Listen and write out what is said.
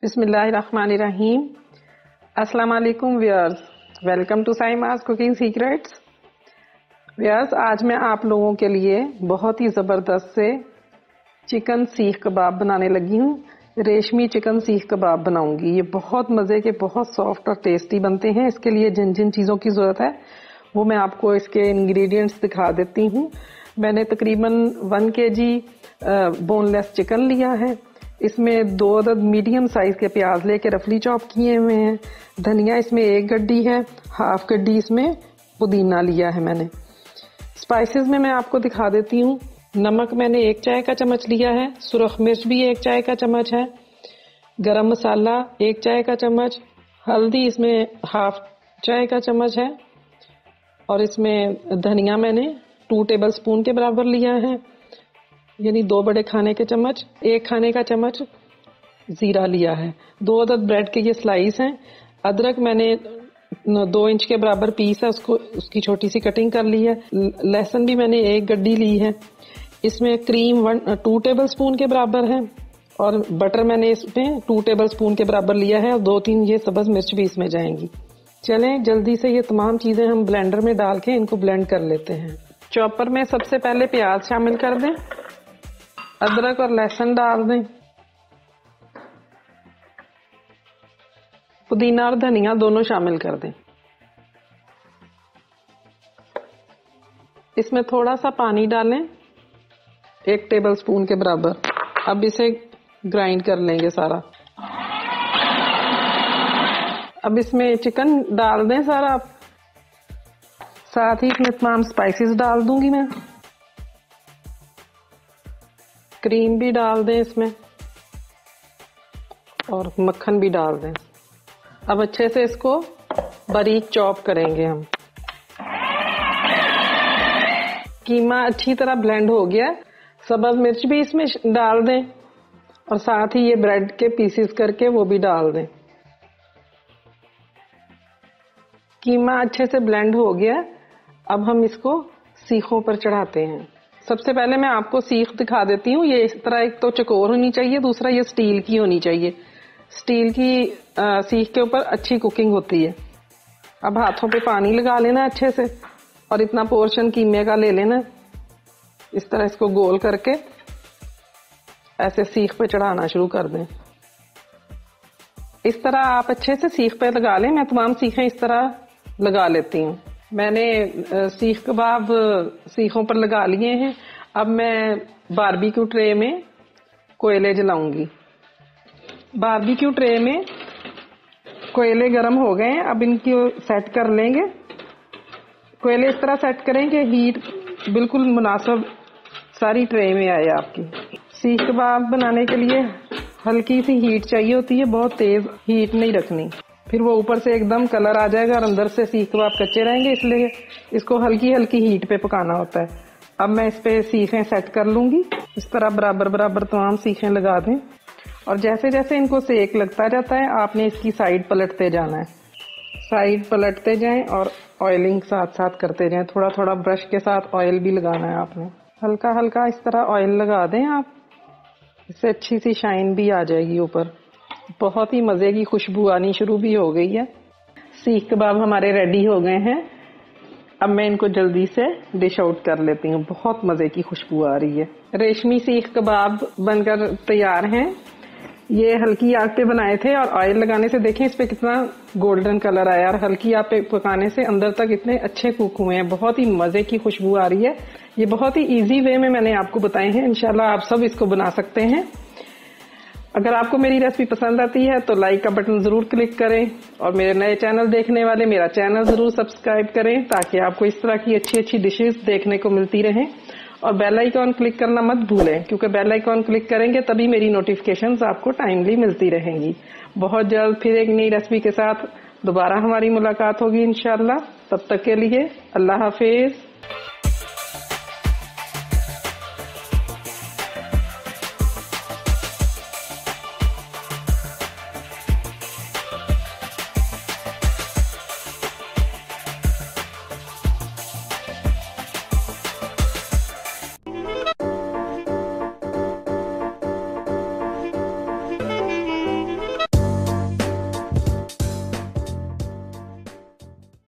बिस्मिल्लाहिर्रहमानिर्रहीम। अस्सलाम वालेकुम viewers, welcome to Saima's cooking secrets. Viewers, आज मैं आप लोगों के लिए बहुत ही ज़बरदस्त से चिकन सीख कबाब बनाने लगी हूँ। रेशमी चिकन सीख कबाब बनाऊंगी। ये बहुत मज़े के, बहुत सॉफ्ट और टेस्टी बनते हैं। इसके लिए जिन जिन चीज़ों की ज़रूरत है वो मैं आपको इसके इंग्रेडिएंट्स दिखा देती हूँ। मैंने तकरीबन 1 kg बोनलेस चिकन लिया है। इसमें 2 अदद मीडियम साइज के प्याज लेके रफली चॉप किए हुए हैं। धनिया इसमें 1 गड्डी है, 1/2 गड्डी इसमें पुदीना लिया है मैंने। स्पाइसेस में मैं आपको दिखा देती हूँ। नमक मैंने 1 चाय का चम्मच लिया है, सुरख मिर्च भी 1 चाय का चम्मच है, गरम मसाला 1 चाय का चम्मच, हल्दी इसमें 1/2 चाय का चम्मच है और इसमें धनिया मैंने 2 टेबल स्पून के बराबर लिया है, यानी 2 बड़े खाने के चम्मच। 1 खाने का चम्मच जीरा लिया है। 2 अदद ब्रेड के ये स्लाइस हैं। अदरक मैंने 2 इंच के बराबर पीस है, उसकी छोटी सी कटिंग कर ली है। लहसुन भी मैंने 1 गड्डी ली है। इसमें क्रीम 2 टेबल स्पून के बराबर है और बटर मैंने इसमें 2 टेबल स्पून के बराबर लिया है और 2-3 ये सब्ज मिर्च भी इसमें जाएंगी। चलें जल्दी से ये तमाम चीजें हम ब्लेंडर में डाल के इनको ब्लेंड कर लेते हैं। चॉपर में सबसे पहले प्याज शामिल कर दें, अदरक और लहसुन डाल दें, पुदीना और धनिया दोनों शामिल कर दें। इसमें थोड़ा सा पानी डालें, 1 टेबल स्पून के बराबर। अब इसे ग्राइंड कर लेंगे सारा। अब इसमें चिकन डाल दें सारा, साथ ही इसमें तमाम स्पाइसेस डाल दूंगी मैं। क्रीम भी डाल दें इसमें और मक्खन भी डाल दें। अब अच्छे से इसको बारीक चॉप करेंगे हम। कीमा अच्छी तरह ब्लेंड हो गया। सब्ज मिर्च भी इसमें डाल दें और साथ ही ये ब्रेड के पीसेस करके वो भी डाल दें। कीमा अच्छे से ब्लेंड हो गया। अब हम इसको सीखों पर चढ़ाते हैं। सबसे पहले मैं आपको सीख दिखा देती हूँ। ये इस तरह, एक तो चकोर होनी चाहिए, दूसरा ये स्टील की होनी चाहिए। स्टील की सीख के ऊपर अच्छी कुकिंग होती है। अब हाथों पे पानी लगा लेना अच्छे से और इतना पोर्शन कीमे का ले लेना। इस तरह इसको गोल करके ऐसे सीख पे चढ़ाना शुरू कर दें। इस तरह आप अच्छे से सीख पे लगा लें। मैं तमाम सीखें इस तरह लगा लेती हूँ। मैंने सीख कबाब सीखों पर लगा लिए हैं। अब मैं बारबेक्यू ट्रे में कोयले जलाऊंगी। बारबेक्यू ट्रे में कोयले गर्म हो गए हैं। अब इनकी सेट कर लेंगे। कोयले इस तरह सेट करें कि हीट बिल्कुल मुनासिब सारी ट्रे में आए आपकी। सीख कबाब बनाने के लिए हल्की सी हीट चाहिए होती है, बहुत तेज हीट नहीं रखनी, फिर वो ऊपर से एकदम कलर आ जाएगा और अंदर से सीख कबाब कच्चे रहेंगे। इसलिए इसको हल्की हल्की हीट पे पकाना होता है। अब मैं इस पे सीखें सेट कर लूंगी। इस तरह बराबर बराबर तमाम सीखें लगा दें और जैसे जैसे इनको सेक लगता जाता है आपने इसकी साइड पलटते जाना है। साइड पलटते जाएं और ऑयलिंग साथ साथ करते जाएं। थोड़ा थोड़ा ब्रश के साथ ऑयल भी लगाना है आपने। हल्का हल्का इस तरह ऑयल लगा दें आप, इससे अच्छी सी शाइन भी आ जाएगी ऊपर। बहुत ही मज़े की खुशबू आनी शुरू भी हो गई है। सीख कबाब हमारे रेडी हो गए हैं। अब मैं इनको जल्दी से डिश आउट कर लेती हूँ। बहुत मज़े की खुशबू आ रही है। रेशमी सीख कबाब बनकर तैयार हैं। ये हल्की आग पे बनाए थे और ऑयल लगाने से देखें इस पे कितना गोल्डन कलर आया और हल्की आग पे पकाने से अंदर तक इतने अच्छे कुक हुए हैं। बहुत ही मज़े की खुशबू आ रही है। ये बहुत ही इजी वे में मैंने आपको बताए हैं। इंशाल्लाह आप सब इसको बना सकते हैं। अगर आपको मेरी रेसिपी पसंद आती है तो लाइक का बटन जरूर क्लिक करें और मेरे नए चैनल देखने वाले मेरा चैनल जरूर सब्सक्राइब करें ताकि आपको इस तरह की अच्छी अच्छी डिशेस देखने को मिलती रहें। और बेल आइकॉन क्लिक करना मत भूलें, क्योंकि बेल आइकॉन क्लिक करेंगे तभी मेरी नोटिफिकेशंस आपको टाइमली मिलती रहेंगी। बहुत जल्द फिर एक नई रेसिपी के साथ दोबारा हमारी मुलाकात होगी इंशाल्लाह। तब तक के लिए अल्लाह हाफिज।